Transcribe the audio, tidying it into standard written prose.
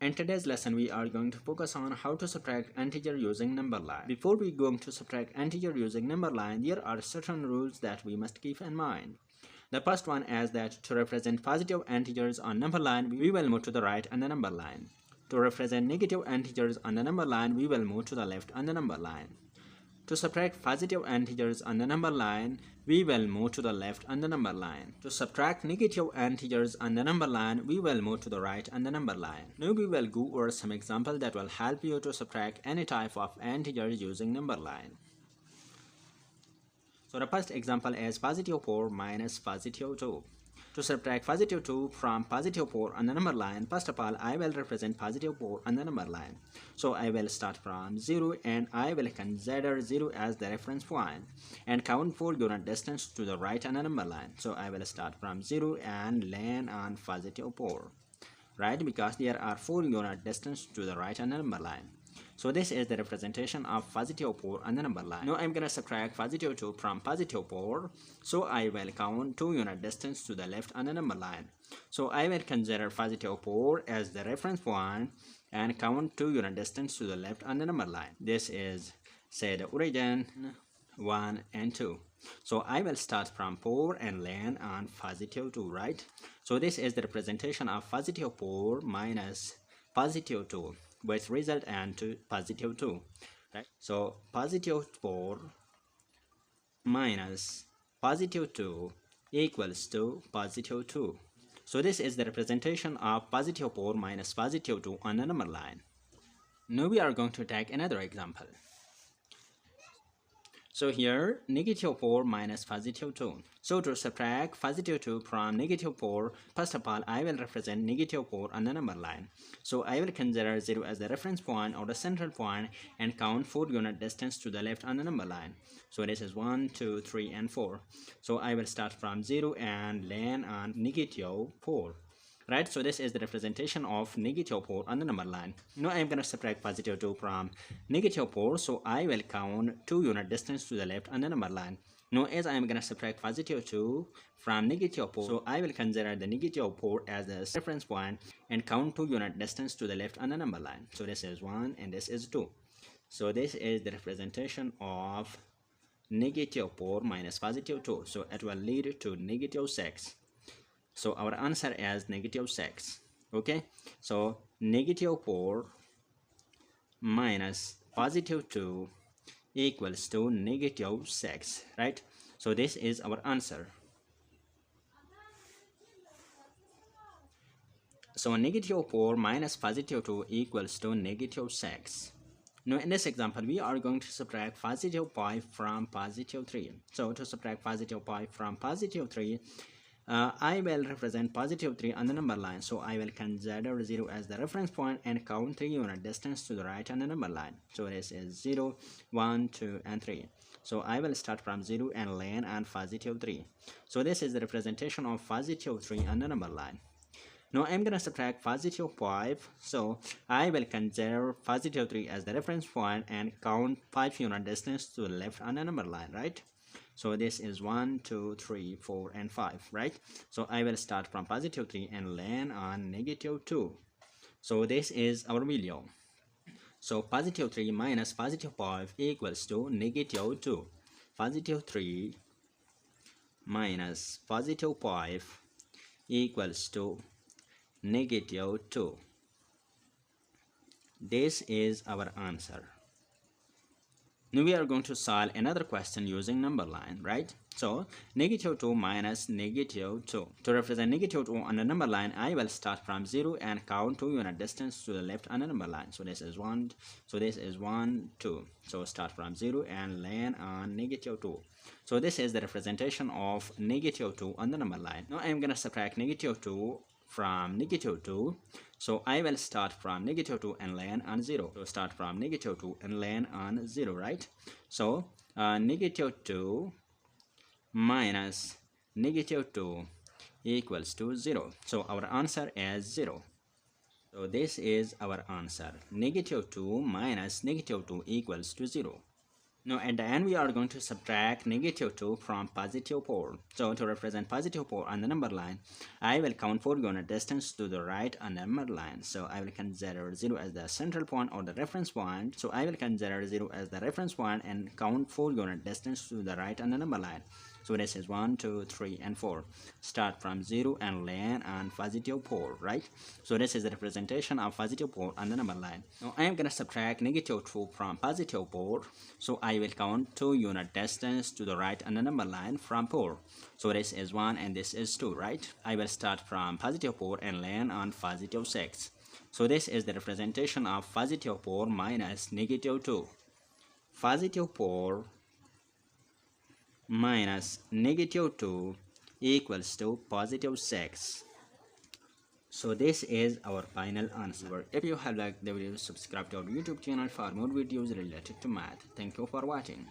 In today's lesson, we are going to focus on how to subtract integer using number line. Before we going to subtract integer using number line, there are certain rules that we must keep in mind. The first one is that to represent positive integers on number line, we will move to the right on the number line. To represent negative integers on the number line, we will move to the left on the number line. To subtract positive integers on the number line, we will move to the left on the number line. To subtract negative integers on the number line, we will move to the right on the number line. Now we will go over some examples that will help you to subtract any type of integers using number line. So the first example is positive 4 minus positive 2. To subtract positive 2 from positive 4 on the number line, first of all, I will represent positive 4 on the number line. So I will start from 0 and I will consider 0 as the reference point and count 4 unit distance to the right on the number line. So I will start from 0 and land on positive 4, right? Because there are 4 unit distance to the right on the number line. So this is the representation of positive 4 on the number line. Now I'm gonna subtract positive 2 from positive 4. So I will count 2 unit distance to the left on the number line. So I will consider positive 4 as the reference point and count 2 unit distance to the left on the number line. This is, say, the origin 1 and 2. So I will start from 4 and land on positive 2, right? So this is the representation of positive 4 minus positive 2, which result into positive 2, right? So positive 4 minus positive 2 equals to positive 2. So this is the representation of positive 4 minus positive 2 on the number line. Now we are going to take another example. So here, negative 4 minus positive 2. So to subtract positive 2 from negative 4, first of all, I will represent negative 4 on the number line. So I will consider 0 as the reference point or the central point and count 4 unit distance to the left on the number line. So this is 1, 2, 3, and 4. So I will start from 0 and land on negative 4. Right, so this is the representation of negative 4 on the number line. Now I am going to subtract positive 2 from negative 4, so I will count 2 unit distance to the left on the number line. Now as I am going to subtract positive 2 from negative 4, so I will consider the negative 4 as the reference point and count 2 unit distance to the left on the number line. So this is 1 and this is 2. So this is the representation of negative 4 minus positive 2. So it will lead to negative 6. So our answer is negative 6. Okay, so negative 4 minus positive 2 equals to negative 6, right? So this is our answer. So negative 4 minus positive 2 equals to negative 6. Now in this example, we are going to subtract positive 5 from positive 3. So to subtract positive 5 from positive 3, I will represent positive 3 on the number line. So I will consider 0 as the reference point and count 3 unit distance to the right on the number line. So this is 0, 1, 2, and 3. So I will start from 0 and land on positive 3. So this is the representation of positive 3 on the number line. Now I'm going to subtract positive 5. So I will consider positive 3 as the reference point and count 5 unit distance to the left on the number line, right? So this is 1, 2, 3, 4, and 5, right? So I will start from positive 3 and land on negative 2. So this is our value. So positive 3 minus positive 5 equals to negative 2. Positive 3 minus positive 5 equals to negative 2. This is our answer. Now we are going to solve another question using number line, right? So negative 2 minus negative 2. To represent negative 2 on the number line, I will start from 0 and count 2 unit distance to the left on the number line. So this is 1, so this is 1, 2. So start from 0 and land on negative 2. So this is the representation of negative 2 on the number line. Now I am going to subtract negative 2 from negative 2. So I will start from negative 2 and land on 0. So start from negative 2 and land on 0, right? So negative 2 minus negative 2 equals to 0. So our answer is 0. So this is our answer. Negative 2 minus negative 2 equals to 0. Now at the end we are going to subtract negative 2 from positive 4. So to represent positive 4 on the number line, I will count 4 unit distance to the right on the number line. So I will consider 0 as the central point or the reference point. So I will consider 0 as the reference point and count 4 unit distance to the right on the number line. So this is 1, 2, 3, and 4. Start from 0 and land on positive 4, right? So this is the representation of positive 4 on the number line. Now I am going to subtract negative 2 from positive 4. So I will count 2 unit distance to the right on the number line from 4. So this is 1 and this is 2, right? I will start from positive 4 and land on positive 6. So this is the representation of positive 4 minus negative 2. Positive 4 minus negative 2 equals to positive 6. So this is our final answer. If you have liked the video, subscribe to our YouTube channel for more videos related to math. Thank you for watching.